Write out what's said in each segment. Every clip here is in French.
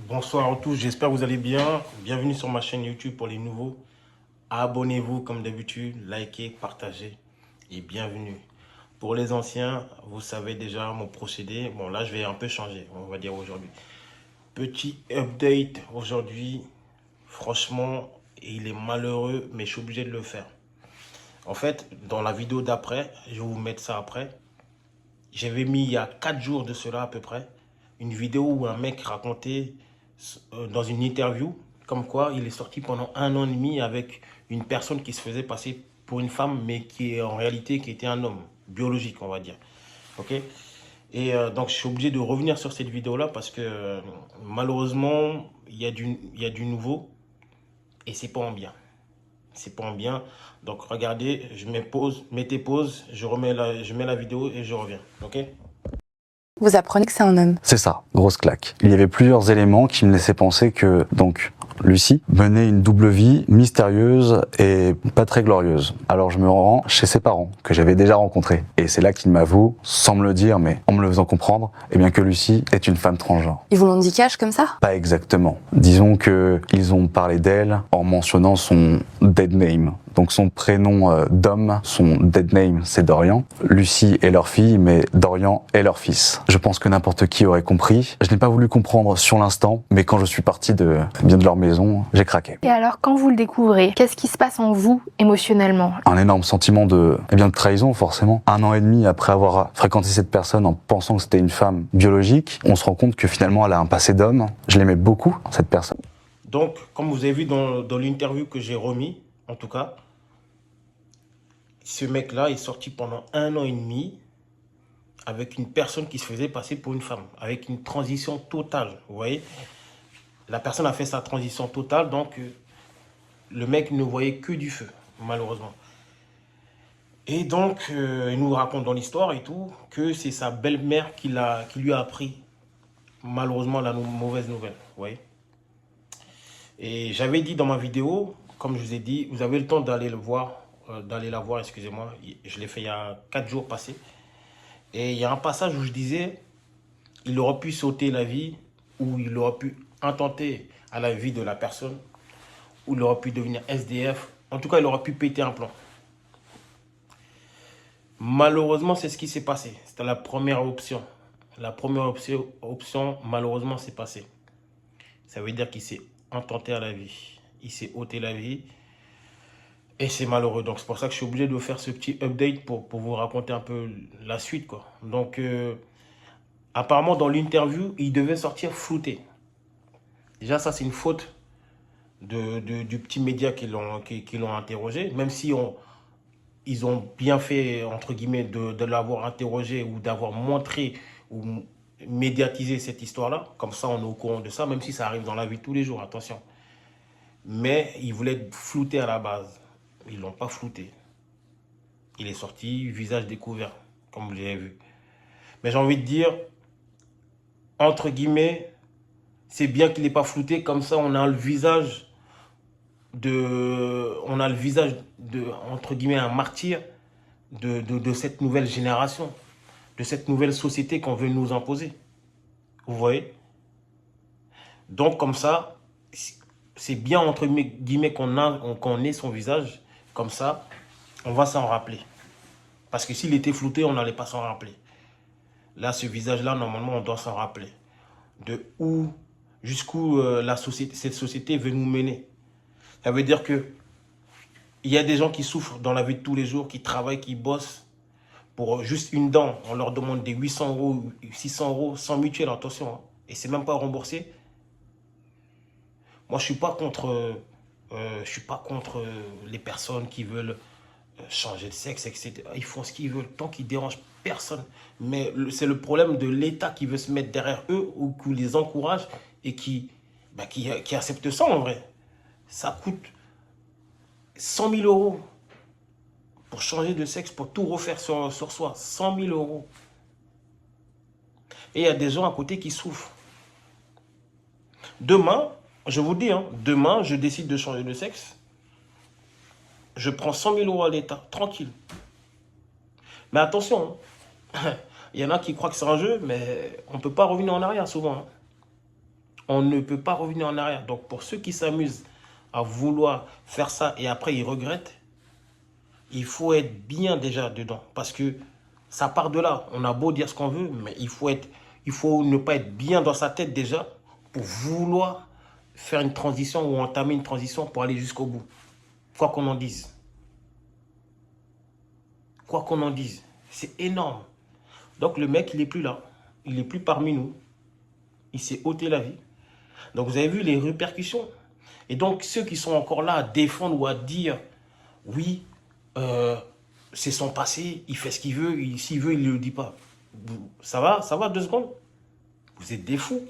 Bonsoir à tous, j'espère que vous allez bien. Bienvenue sur ma chaîne YouTube pour les nouveaux. Abonnez-vous comme d'habitude, likez, partagez et bienvenue. Pour les anciens, vous savez déjà mon procédé. Bon là, je vais un peu changer, on va dire aujourd'hui. Petit update aujourd'hui. Franchement, il est malheureux, mais je suis obligé de le faire. En fait, dans la vidéo d'après, je vais vous mettre ça après. J'avais mis il y a 4 jours de cela à peu près, une vidéo où un mec racontait dans une interview comme quoi il est sorti pendant 1 an et demi avec une personne qui se faisait passer pour une femme mais qui est en réalité qui était un homme biologique, on va dire. Ok. Et donc je suis obligé de revenir sur cette vidéo là parce que malheureusement il y a du nouveau et c'est pas en bien. C'est pas en bien. Donc regardez, je mets pause, mettez pause, je mets la vidéo et je reviens. Ok. Vous apprenez que c'est un homme. C'est ça, grosse claque. Il y avait plusieurs éléments qui me laissaient penser que, donc, Lucie menait une double vie mystérieuse et pas très glorieuse. Alors je me rends chez ses parents, que j'avais déjà rencontrés. Et c'est là qu'il m'avoue, sans me le dire, mais en me le faisant comprendre, eh bien que Lucie est une femme transgenre. Ils vous l'ont dit cash comme ça? Pas exactement. Disons que ils ont parlé d'elle en mentionnant son dead name. Donc son prénom d'homme, son dead name, c'est Dorian. Lucie est leur fille, mais Dorian est leur fils. Je pense que n'importe qui aurait compris. Je n'ai pas voulu comprendre sur l'instant, mais quand je suis parti de leur maison, j'ai craqué. Et alors, quand vous le découvrez, qu'est-ce qui se passe en vous émotionnellement? Un énorme sentiment de trahison, forcément. 1 an et demi après avoir fréquenté cette personne en pensant que c'était une femme biologique, on se rend compte que finalement elle a un passé d'homme. Je l'aimais beaucoup, cette personne. Donc, comme vous avez vu dans l'interview que j'ai remis, en tout cas, ce mec-là est sorti pendant 1 an et demi avec une personne qui se faisait passer pour une femme, avec une transition totale, vous voyez. La personne a fait sa transition totale, donc le mec ne voyait que du feu, malheureusement. Et donc, il nous raconte dans l'histoire et tout, que c'est sa belle-mère qui lui a appris, malheureusement, la mauvaise nouvelle, vous voyez. Et j'avais dit dans ma vidéo, comme je vous ai dit, vous avez le temps d'aller le voir, d'aller la voir, excusez-moi. Je l'ai fait il y a 4 jours passés. Et il y a un passage où je disais, il aurait pu sauter la vie, ou il aurait pu intenter à la vie de la personne, ou il aurait pu devenir SDF. En tout cas, il aurait pu péter un plomb. Malheureusement, c'est ce qui s'est passé. C'était la première option. La première option, malheureusement, s'est passée. Ça veut dire qu'il s'est intenté à la vie. Il s'est ôté la vie. Et c'est malheureux. Donc, c'est pour ça que je suis obligé de faire ce petit update pour vous raconter un peu la suite, quoi. Donc, apparemment, dans l'interview, il devait sortir flouté. Déjà, ça, c'est une faute du petit média qui l'ont interrogé. Même si ils ont bien fait, entre guillemets, de l'avoir interrogé ou d'avoir montré ou médiatisé cette histoire-là. Comme ça, on est au courant de ça, même si ça arrive dans la vie de tous les jours, attention. Mais ils voulaient flouter à la base. Ils ne l'ont pas flouté. Il est sorti, visage découvert, comme vous l'avez vu. Mais j'ai envie de dire, entre guillemets, c'est bien qu'il n'ait pas flouté. Comme ça, on a le visage entre guillemets, un martyr de cette nouvelle génération, de cette nouvelle société qu'on veut nous imposer. Vous voyez? Donc, comme ça, c'est bien, entre guillemets, qu'on ait son visage. Comme ça, on va s'en rappeler. Parce que s'il était flouté, on n'allait pas s'en rappeler. Là, ce visage-là, normalement, on doit s'en rappeler. De où, jusqu'où cette société veut nous mener. Ça veut dire que il y a des gens qui souffrent dans la vie de tous les jours, qui travaillent, qui bossent pour juste une dent. On leur demande des 800 €, 600 € sans mutuelle, attention. Hein. Et c'est même pas remboursé. Moi, je suis pas contre les personnes qui veulent changer de sexe, etc. Ils font ce qu'ils veulent, tant qu'ils dérangent personne. Mais c'est le problème de l'État qui veut se mettre derrière eux ou qui les encourage et qui accepte ça en vrai. Ça coûte 100 000 € pour changer de sexe, pour tout refaire sur soi. 100 000 €. Et il y a des gens à côté qui souffrent. Demain, je vous dis, hein, demain, je décide de changer de sexe. Je prends 100 000 € à l'État, tranquille. Mais attention, hein, il y en a qui croient que c'est un jeu, mais on ne peut pas revenir en arrière souvent. Hein. On ne peut pas revenir en arrière. Donc, pour ceux qui s'amusent à vouloir faire ça et après ils regrettent, il faut être bien déjà dedans. Parce que ça part de là. On a beau dire ce qu'on veut, mais il faut ne pas être bien dans sa tête déjà pour vouloir faire une transition ou entamer une transition pour aller jusqu'au bout. Quoi qu'on en dise. Quoi qu'on en dise. C'est énorme. Donc le mec, il n'est plus là. Il n'est plus parmi nous. Il s'est ôté la vie. Donc vous avez vu les répercussions. Et donc ceux qui sont encore là à défendre ou à dire, oui, c'est son passé, il fait ce qu'il veut, s'il veut, il ne le dit pas. Ça va 2 secondes? Vous êtes des fous.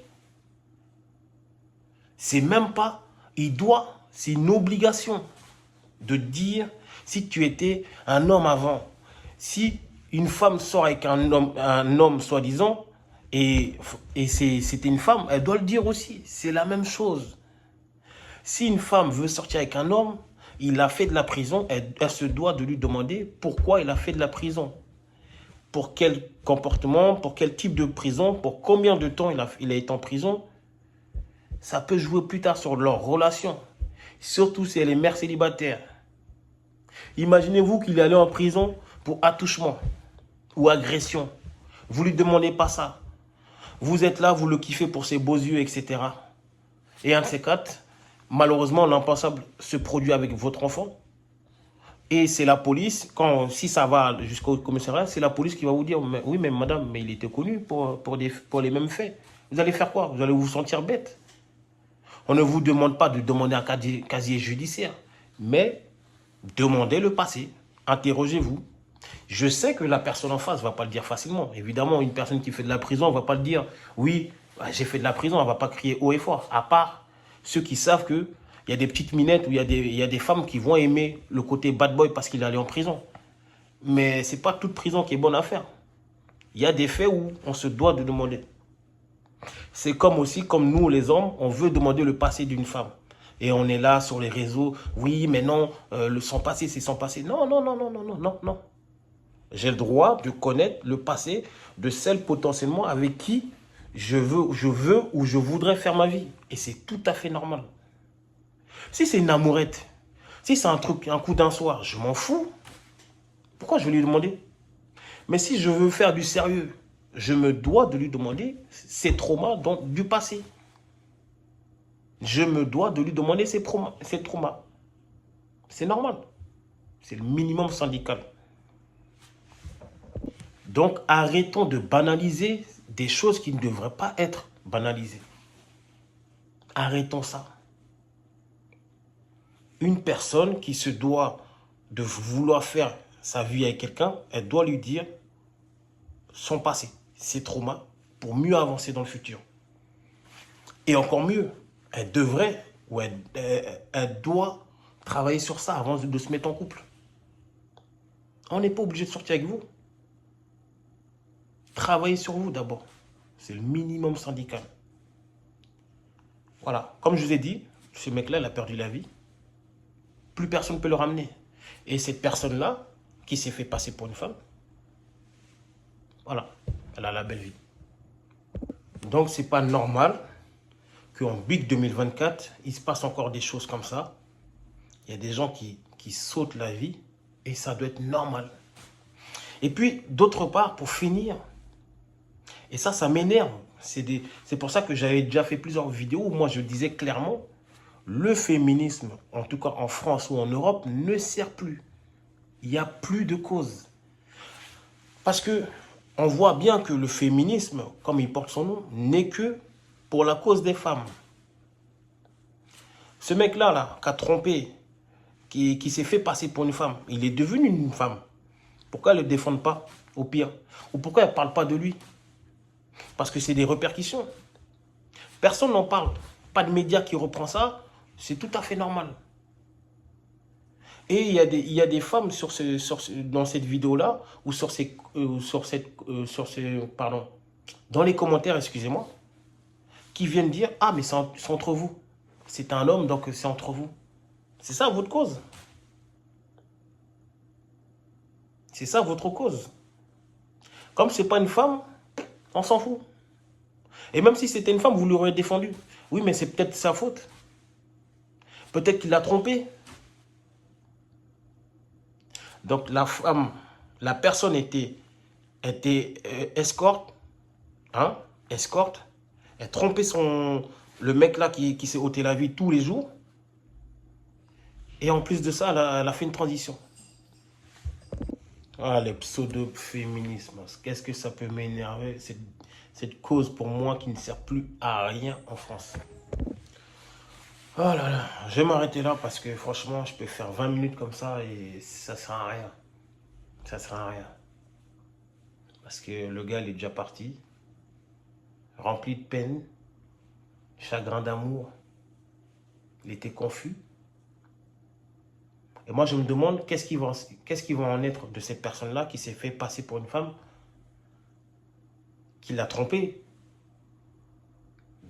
C'est même pas, c'est une obligation de dire si tu étais un homme avant. Si une femme sort avec un homme soi-disant, et c'était une femme, elle doit le dire aussi. C'est la même chose. Si une femme veut sortir avec un homme, il a fait de la prison, elle se doit de lui demander pourquoi il a fait de la prison. Pour quel comportement, pour quel type de prison, pour combien de temps il a été en prison. Ça peut jouer plus tard sur leur relation. Surtout si elle est mère célibataire. Imaginez-vous qu'il est allé en prison pour attouchement ou agression. Vous lui demandez pas ça. Vous êtes là, vous le kiffez pour ses beaux yeux, etc. Et un de ces quatre, malheureusement, l'impensable se produit avec votre enfant. Et c'est la police, si ça va jusqu'au commissariat, c'est la police qui va vous dire, oui, mais madame, mais il était connu pour les mêmes faits. Vous allez faire quoi? Vous allez vous sentir bête. On ne vous demande pas de demander un casier judiciaire, mais demandez le passé, interrogez-vous. Je sais que la personne en face ne va pas le dire facilement. Évidemment, une personne qui fait de la prison ne va pas le dire, oui, j'ai fait de la prison, elle ne va pas crier haut et fort. À part ceux qui savent qu'il y a des petites minettes ou il y a des femmes qui vont aimer le côté bad boy parce qu'il est allé en prison. Mais ce n'est pas toute prison qui est bonne à faire. Il y a des faits où on se doit de demander. C'est comme nous les hommes, on veut demander le passé d'une femme. Et on est là sur les réseaux, oui, mais non, son passé, c'est son passé. Non, non, non, non, non, non, non, non. J'ai le droit de connaître le passé de celle potentiellement avec qui je veux ou je voudrais faire ma vie. Et c'est tout à fait normal. Si c'est une amourette, si c'est un coup d'un soir, je m'en fous. Pourquoi je vais lui demander? Mais si je veux faire du sérieux, je me dois de lui demander ses traumas du passé. Je me dois de lui demander ses traumas. C'est normal. C'est le minimum syndical. Donc, arrêtons de banaliser des choses qui ne devraient pas être banalisées. Arrêtons ça. Une personne qui se doit de vouloir faire sa vie avec quelqu'un, elle doit lui dire son passé, ses traumas, pour mieux avancer dans le futur. Et encore mieux, elle devrait ou elle doit travailler sur ça avant de se mettre en couple. On n'est pas obligé de sortir avec vous. Travaillez sur vous d'abord. C'est le minimum syndical. Voilà. Comme je vous ai dit, ce mec-là, il a perdu la vie. Plus personne ne peut le ramener. Et cette personne-là, qui s'est fait passer pour une femme, voilà, elle a la belle vie. Donc, c'est pas normal qu'en BIC 2024, il se passe encore des choses comme ça. Il y a des gens qui sautent la vie et ça doit être normal. Et puis, d'autre part, pour finir, et ça m'énerve. C'est pour ça que j'avais déjà fait plusieurs vidéos où moi je disais clairement, le féminisme, en tout cas en France ou en Europe, ne sert plus. Il n'y a plus de cause. Parce que on voit bien que le féminisme, comme il porte son nom, n'est que pour la cause des femmes. Ce mec-là, qui a trompé, qui s'est fait passer pour une femme, il est devenu une femme. Pourquoi elle ne le défend pas, au pire? Ou pourquoi elle ne parle pas de lui? Parce que c'est des répercussions. Personne n'en parle. Pas de médias qui reprend ça. C'est tout à fait normal. Et il y a des femmes dans cette vidéo-là, ou dans les commentaires, excusez-moi, qui viennent dire, ah, mais c'est entre vous. C'est un homme, donc c'est entre vous. C'est ça votre cause. C'est ça votre cause. Comme ce n'est pas une femme, on s'en fout. Et même si c'était une femme, vous l'aurez défendu. Oui, mais c'est peut-être sa faute. Peut-être qu'il l'a trompé. Donc la femme, la personne était escorte, hein, escorte. Elle trompait le mec là qui s'est ôté la vie tous les jours. Et en plus de ça, elle a fait une transition. Ah, le pseudo-féminisme, qu'est-ce que ça peut m'énerver, cette cause pour moi qui ne sert plus à rien en France. Oh là là, je vais m'arrêter là parce que franchement, je peux faire 20 minutes comme ça et ça sert à rien. Ça sert à rien. Parce que le gars, il est déjà parti, rempli de peine, chagrin d'amour. Il était confus. Et moi, je me demande qu'est-ce qui va en être de cette personne-là qui s'est fait passer pour une femme, qui l'a trompé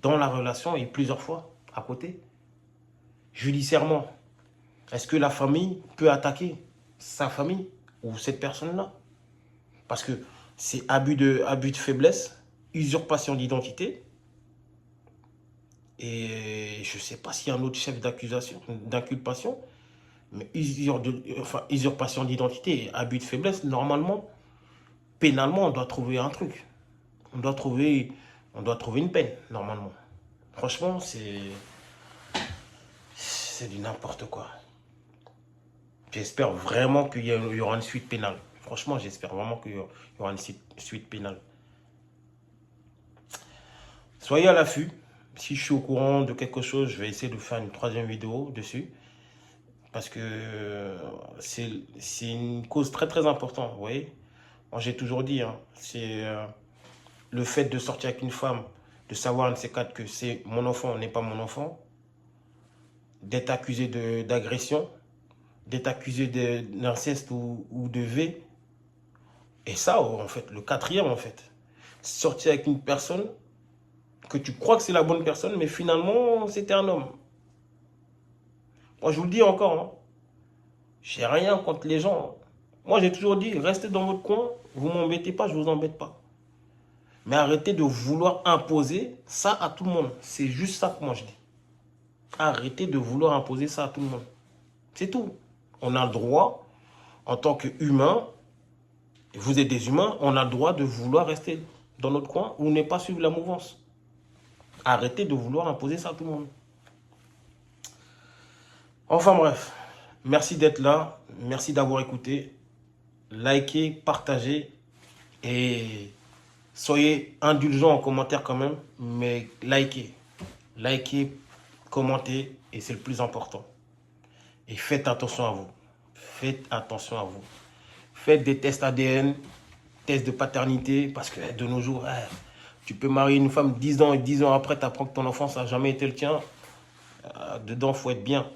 dans la relation et plusieurs fois à côté. Judiciairement, est-ce que la famille peut attaquer sa famille ou cette personne-là? Parce que c'est abus de faiblesse, usurpation d'identité. Et je ne sais pas s'il y a un autre chef d'inculpation. Mais usurpation d'identité et abus de faiblesse, normalement, pénalement, on doit trouver un truc. On doit trouver une peine, normalement. Franchement, c'est du n'importe quoi. J'espère vraiment qu'il y aura une suite pénale. Franchement, j'espère vraiment qu'il y aura une suite pénale. Soyez à l'affût. Si je suis au courant de quelque chose, je vais essayer de faire une 3e vidéo dessus. Parce que c'est une cause très très importante, vous voyez. Moi j'ai toujours dit, hein, c'est le fait de sortir avec une femme, de savoir un de ces quatre que c'est mon enfant, n'est pas mon enfant, d'être accusé d'agression, d'être accusé d'inceste ou de V. Et ça, en fait, le 4e, en fait, sortir avec une personne que tu crois que c'est la bonne personne, mais finalement c'était un homme. Moi, je vous le dis encore, hein, j'ai rien contre les gens. Moi, j'ai toujours dit, restez dans votre coin, vous ne m'embêtez pas, je ne vous embête pas. Mais arrêtez de vouloir imposer ça à tout le monde. C'est juste ça que moi je dis. Arrêtez de vouloir imposer ça à tout le monde. C'est tout. On a le droit, en tant qu'humain, vous êtes des humains, on a le droit de vouloir rester dans notre coin ou ne pas suivre la mouvance. Arrêtez de vouloir imposer ça à tout le monde. Enfin bref, merci d'être là, merci d'avoir écouté, likez, partagez et soyez indulgents en commentaire quand même, mais likez, commentez et c'est le plus important. Et faites attention à vous, faites attention à vous. Faites des tests ADN, tests de paternité, parce que de nos jours, tu peux marier une femme 10 ans et 10 ans après, tu apprends que ton enfant, ça n'a jamais été le tien. Dedans, il faut être bien.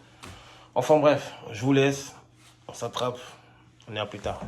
Enfin bref, je vous laisse. On s'attrape. On est à plus tard.